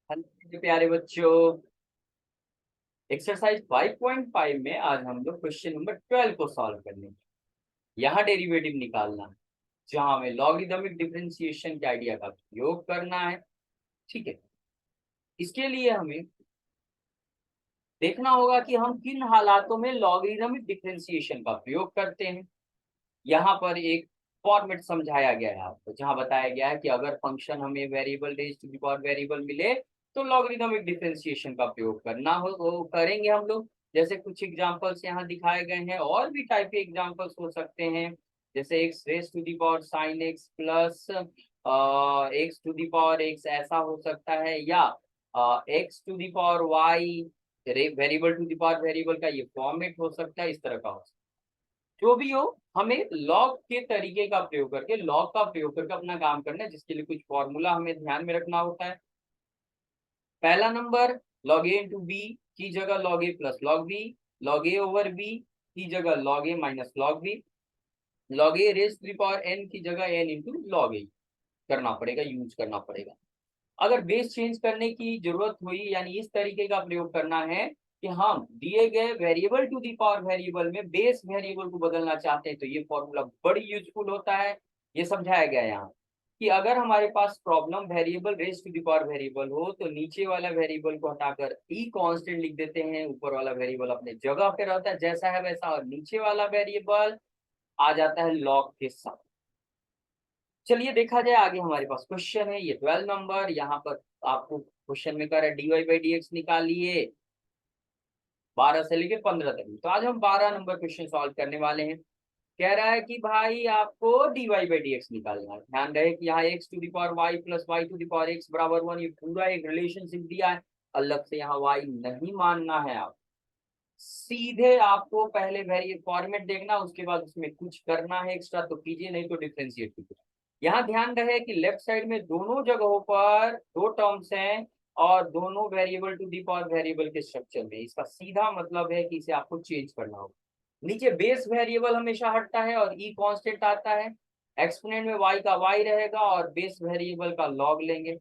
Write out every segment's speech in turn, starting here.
Hello प्यारे बच्चों, exercise 5.5 में आज हम लोग क्वेश्चन नंबर 12 को सॉल्व करने। यहाँ डेरिवेटिव निकालना है, जहाँ हमें लॉगरिदमिक डिफरेंशिएशन के आइडिया का प्रयोग करना है। ठीक है, इसके लिए हमें देखना होगा कि हम किन हालातों में लॉगरिदमिक डिफरेंशिएशन का प्रयोग करते हैं। यहाँ पर एक फॉर्मेट समझाया गया है आपको, जहाँ बताया गया है कि अगर फंक्शन हमें variable raise to the power variable मिले तो लॉगरिदमिक डिफरेंशिएशन का प्रयोग करना हो, वो करेंगे हम लोग। जैसे कुछ एग्जांपल्स यहाँ दिखाए गए हैं, और भी टाइप के एग्जांपल्स हो सकते हैं। जैसे x raise to the power sine x plus x to the power x, ऐसा हो सकता है। या x to the power y, variable to the power variable का ये फॉर्मेट हो सकता है, इस तरह का हो सकता है। जो भी हो, हमें लॉग के तरीके का प्रयोग करके, लॉग का प्रयोग करके अपना काम करना है, जिसके लिए कुछ फॉर्मूला हमें ध्यान में रखना होता है। पहला number, log a into b की जगह log a plus log b, log a over b की जगह log a minus log b, log a raise to the power n की जगह एन इंटू लॉग ए करना पड़ेगा, यूज करना पड़ेगा। अगर बेस चेंज करने की जरूरत हुई, यानी इस तरीके का प्रयोग करना है कि हम दिए गए variable to the power variable में बेस वेरिएबल को बदलना चाहते हैं, तो ये फॉर्मूला बड़ी यूजफुल होता है। ये समझाया गया है यहाँ कि अगर हमारे पास problem variable raise to the power variable हो, तो नीचे वाला वेरिएबल को हटाकर ई कांस्टेंट लिख देते हैं, ऊपर वाला वेरिएबल अपने जगह पे रहता है जैसा है वैसा, और नीचे वाला वेरिएबल आ जाता है लॉग के साथ। चलिए देखा जाए आगे, हमारे पास क्वेश्चन है ये 12 नंबर। यहाँ पर आपको क्वेश्चन में कह रहा है d y by D x निकालिए 12 से लेके 15 तक। तो आज हम 12 नंबर क्वेश्चन सॉल्व करने वाले हैं। कह रहा है कि भाई आपको d y by D x निकालना है। ध्यान रहे कि यहाँ x to the power y plus y to the power x बराबर 1, ये पूरा एक रिलेशनशिप दिया है। अलग से यहाँ वाई नहीं मानना है, आप सीधे आपको पहले वेरिए फॉर्मेट देखना, उसके बाद उसमें कुछ करना है एक्स्ट्रा तो कीजिए, नहीं तो डिफरेंशिएट कीजिए। यहाँ ध्यान रहे कि लेफ्ट साइड में दोनों जगहों पर दो टर्म्स हैं, और दोनों variable to the power variable के स्ट्रक्चर में। इसका सीधा मतलब है कि इसे आपको चेंज करना होगा। नीचे बेस वेरिएबल हमेशा हटता है और ई कांस्टेंट आता है। एक्सपोनेंट में वाई का वाई रहेगा और बेस वेरिएबल का लॉग लेंगे।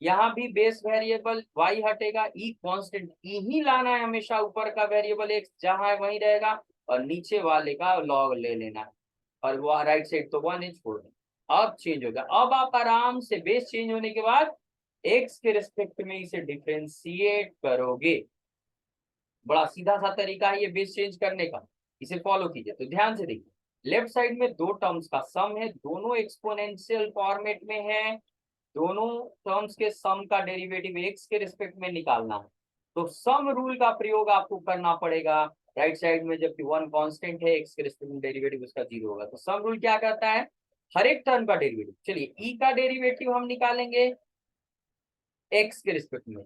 यहाँ भी बेस वेरिएबल वाई हटेगा, ई कांस्टेंट ई ही लाना है हमेशा, ऊपर का वेरिएबल एक्स जहां है वहीं रहेगा, और नीचे वाले का लॉग ले लेना है। और वो राइट साइड तो 1 छोड़ देना। अब चेंज होगा, अब आप आराम से बेस चेंज होने के बाद एक्स के रिस्पेक्ट में इसे डिफ्रेंशिएट करोगे। बड़ा सीधा सा तरीका है ये बेस चेंज करने का, इसे फॉलो कीजिए। तो ध्यान से देखिए, लेफ्ट साइड में दो टर्म्स का सम है, दोनों एक्सपोनेंशियल फॉर्मेट में है। दोनों टर्म्स के सम का डेरिवेटिव एक्स के रिस्पेक्ट में निकालना है, तो सम रूल का प्रयोग आपको करना पड़ेगा। राइट साइड में जबकि वन कांस्टेंट है, एक्स के रिस्पेक्ट में डेरिवेटिव उसका 0 होगा। तो सम रूल क्या कहता है, हर एक टर्म का डेरिवेटिव, चलिए ई का डेरिवेटिव हम निकालेंगे एक्स के रिस्पेक्ट में,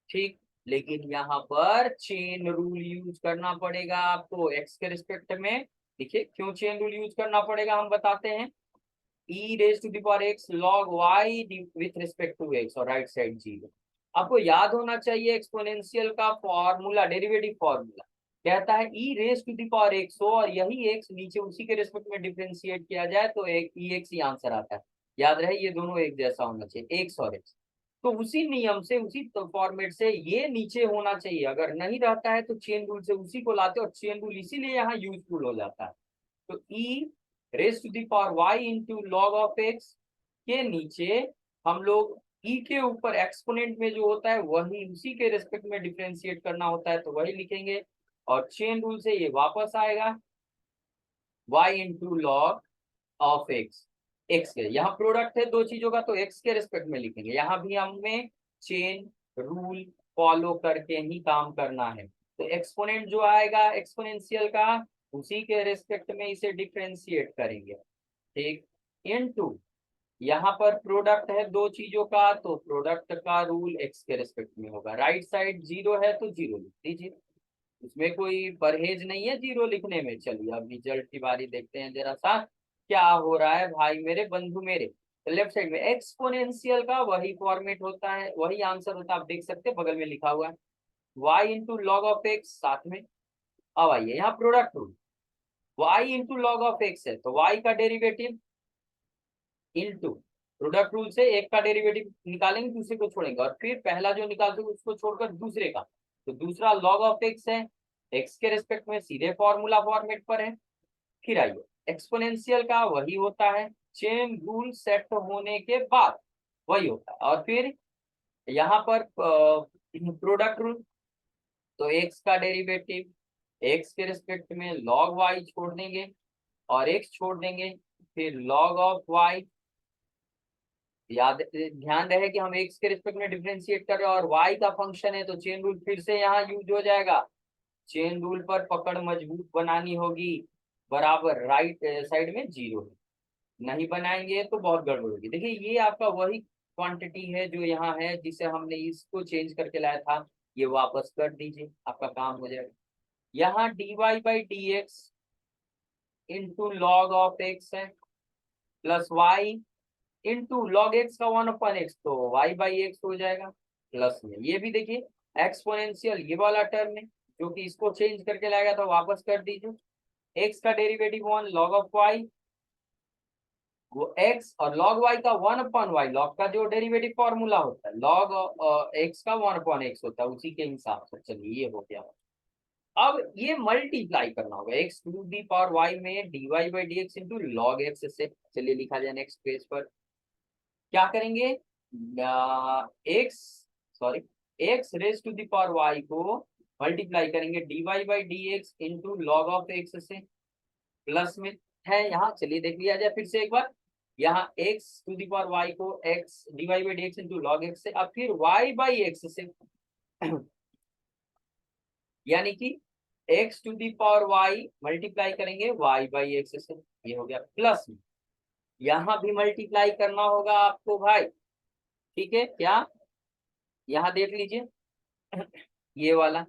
ठीक। लेकिन यहाँ पर चेन रूल यूज करना पड़ेगा आपको एक्स के रिस्पेक्ट में। देखिए क्यों चेन रूल यूज करना पड़ेगा, हम बताते हैं। e raise to the power x log y with respect to x, और राइट साइड 0। आपको याद होना चाहिए एक्सपोनेंशियल का फॉर्मूला, डेरिवेटिव फॉर्मूला कहता है e raise to the power x हो, और यही x नीचे उसी के रिस्पेक्ट में डिफरेंशिएट किया जाए तो एक ई एक्स ही आंसर आता है। याद रहे ये दोनों एक जैसा होना चाहिए, x और x। तो उसी नियम से, उसी फॉर्मेट से ये नीचे होना चाहिए। अगर नहीं रहता है तो चेन रूल से उसी को लाते, और चेन रूल इसीलिए यहाँ यूजफुल हो जाता है। तो e raise to the power y into log of x के नीचे हम लोग e के ऊपर एक्सपोनेंट में जो होता है वही उसी के रिस्पेक्ट में डिफरेंशिएट करना होता है, तो वही लिखेंगे। और चेन रूल से ये वापस आएगा y into log of x, x के यहाँ प्रोडक्ट है दो चीजों का, तो एक्स के रिस्पेक्ट में लिखेंगे। यहाँ भी हमें चेन रूल फॉलो करके ही काम करना है। तो एक्सपोनेंट जो आएगा एक्सपोनेंशियल का, उसी के रिस्पेक्ट में इसे डिफरेंशिएट करेंगे, ठीक। इनटू यहाँ पर प्रोडक्ट है दो चीजों का, तो प्रोडक्ट का रूल एक्स के रिस्पेक्ट में होगा। राइट साइड 0 है तो 0 लिख दीजिए, उसमें कोई परहेज नहीं है 0 लिखने में। चलिए अब रिजल्ट की बारी देखते हैं जरा सा, क्या हो रहा है भाई मेरे बंधु मेरे। तो लेफ्ट साइड में एक्सपोनेंशियल का वही फॉर्मेट होता है, वही आंसर होता है, आप देख सकते हैं बगल में लिखा हुआ है y into log of x साथ में। अब आइए यहाँ product rule, y into log of X है तो y का डेरिवेटिव इंटू प्रोडक्ट रूल से एक का डेरिवेटिव निकालेंगे, दूसरे को छोड़ेंगे, और फिर पहला जो निकालते हैं उसको छोड़कर दूसरे का। तो दूसरा log ऑफ x है, x के रिस्पेक्ट में सीधे फॉर्मूला फॉर्मेट पर है। फिर आइए, एक्सपोनेंशियल का वही होता है, चेन रूल सेट होने के बाद वही होता है। और फिर यहाँ पर प्रोडक्ट रूल, तो x का डेरिवेटिव x के रिस्पेक्ट में log y छोड़ देंगे और x छोड़ देंगे, फिर log ऑफ y। याद ध्यान रहे कि हम x के रिस्पेक्ट में डिफरेंशिएट कर रहे हैं और y का फंक्शन है, तो चेन रूल फिर से यहाँ यूज हो जाएगा। चेन रूल पर पकड़ मजबूत बनानी होगी, बराबर राइट साइड में 0 नहीं बनाएंगे तो बहुत गड़बड़ होगी। देखिए ये आपका वही क्वांटिटी है जो यहाँ है, जिसे हमने इसको चेंज करके लाया था, ये वापस कर दीजिए, आपका काम हो जाएगा। यहाँ dy by D x into log of X है, plus Y into log X का 1/x, तो y बाई एक्स हो जाएगा। प्लस में ये भी देखिए एक्सपोनेंशियल ये वाला टर्म है जो कि इसको चेंज करके लाएगा, तो वापस कर दीजिए। x का डेरिवेटिव 1 log ऑफ y, वो x और log y का 1/y, log का जो डेरिवेटिव फॉर्मूला होता है log x का 1/x होता है, उसी के हिसाब से। चलिए ये हो गया। अब ये मल्टीप्लाई करना होगा x to the power y में dy by D x into log x से। चलिए लिखा जाए नेक्स्ट पेज पर, क्या करेंगे, x sorry x raise to the power y को मल्टीप्लाई करेंगे dy by D x into log of x से, प्लस में है यहाँ। चलिए देख लिया जाए फिर से एक बार, यहाँ x to the power y को x dy by D x into log x से, अब फिर y बाई एक्स से यानी कि x to the power y multiply करेंगे y बाई एक्स से, ये हो गया। प्लस में यहाँ भी मल्टीप्लाई करना होगा आपको भाई, ठीक है क्या, यहाँ देख लीजिए ये वाला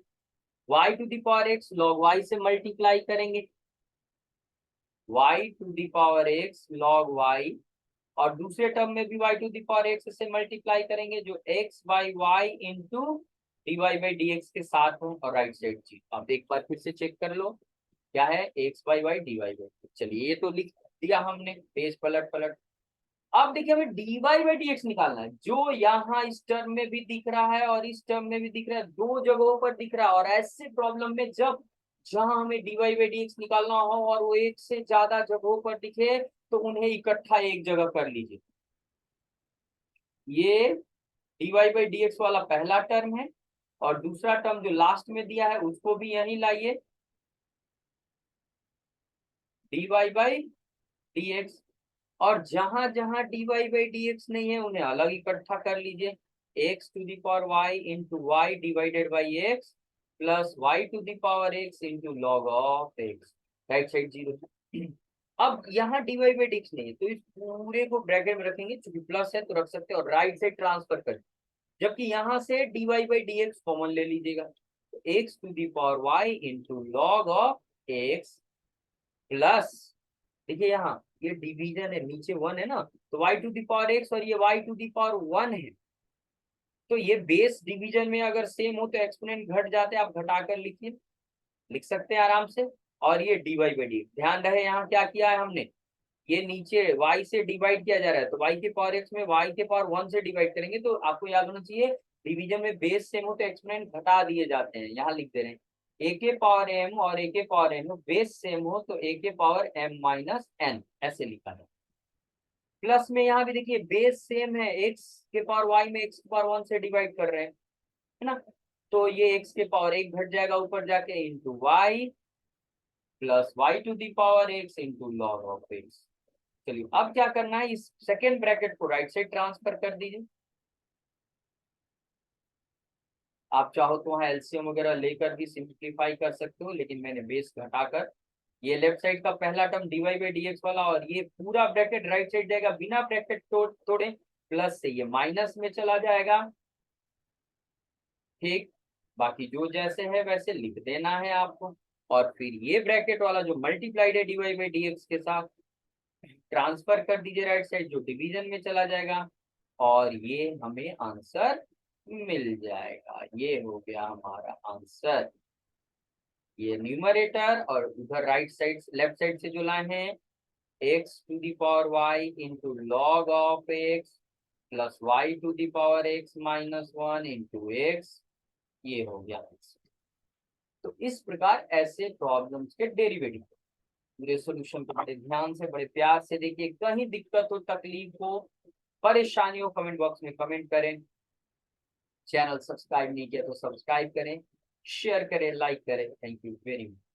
y to the power x log y से मल्टीप्लाई करेंगे, y to the power x log y, और दूसरे टर्म में भी y to the power x से मल्टीप्लाई करेंगे, जो x by y into d y by D x के साथ हो और राइट साइड जी। अब एक बार फिर से चेक कर लो, क्या है x by y dy by. चलिए ये तो लिख दिया हमने, पेज पलट पलट। अब देखिए हमें dy बाई डी एक्स निकालना है, जो यहाँ इस टर्म में भी दिख रहा है और इस टर्म में भी दिख रहा है, दो जगहों पर दिख रहा है। और ऐसे प्रॉब्लम में जब जहां हमें dy बाई डी एक्स निकालना हो और वो एक से ज्यादा जगहों पर दिखे, तो उन्हें इकट्ठा एक जगह कर लीजिए। ये dy बाई डी एक्स वाला पहला टर्म है, और दूसरा टर्म जो लास्ट में दिया है उसको भी यहीं लाइए, dy बाई डी एक्स। और जहां जहां dy बाई डी एक्स नहीं है उन्हें अलग इकट्ठा कर लीजिए, x to the power y into y divided by x plus y to the power x into log of x, right side 0। अब यहाँ dy बाई डी एक्स नहीं है, तो इस पूरे को ब्रैकेट में रखेंगे, क्योंकि प्लस है तो रख सकते हैं, और राइट साइड ट्रांसफर कर, जबकि यहाँ से dy by D x common ले लीजिएगा, तो x to the power y into log of x plus, देखिए यहाँ ये डिवीजन है, नीचे 1 है ना, तो y to the power x और ये y टू दी पावर 1 है, तो ये बेस डिवीजन में अगर सेम हो तो एक्सपोनेंट घट जाते हैं, आप घटाकर लिखिए, लिख सकते हैं आराम से। और ये dy बाई डी, ध्यान रहे यहाँ क्या किया है हमने, ये नीचे y से डिवाइड किया जा रहा है, तो y के पावर x में y के पावर 1 से डिवाइड करेंगे, तो आपको याद होना चाहिए डिवीजन में बेस सेम हो तो एक्सपोनेंट घटा दिए जाते हैं, यहाँ लिख दे रहे हैं a के पावर m और a के पावर n, बेस सेम हो तो a के पावर m माइनस n, ऐसे लिखा है। प्लस में यहाँ भी देखिए बेस सेम है, x के पावर y में x के पावर 1 से डिवाइड कर रहे हैं, है ना, तो ये x के पावर 1 घट जाएगा ऊपर जाके, into y plus y to the power x into log of x। चलिए अब क्या करना है, इस सेकेंड ब्रैकेट को राइट साइड ट्रांसफर कर दीजिए। आप चाहो तो वहां एलसीएम वगैरह लेकर भी सिंप्लीफाई कर सकते हो, लेकिन मैंने बेस घटाकर, ये लेफ्ट साइड का पहला term dy by D x वाला, और ये पूरा ब्रैकेट राइट साइड जाएगा बिना ब्रैकेट तोड़े, प्लस से ये माइनस में चला जाएगा, ठीक। बाकी जो जैसे है वैसे लिख देना है आपको, और फिर ये ब्रैकेट वाला जो मल्टीप्लाइड है dy बाई डी एक्स के साथ, ट्रांसफर कर दीजिए राइट साइड, जो डिवीजन में चला जाएगा, और ये हमें आंसर मिल जाएगा। ये हो गया हमारा आंसर, ये न्यूमरेटर और उधर राइट साइड लेफ्ट साइड से जो लाए हैं x to the power y into log of x plus y to the power x minus 1 into x, ये हो गया। तो इस प्रकार ऐसे प्रॉब्लम्स के डेरिवेटिव पूरे सोल्यूशन को बड़े ध्यान से बड़े प्यार से देखिए, कहीं दिक्कत हो तकलीफ हो परेशानी हो कमेंट बॉक्स में कमेंट करें। चैनल सब्सक्राइब नहीं किया तो सब्सक्राइब करें, शेयर करें, लाइक करें। Thank you very much.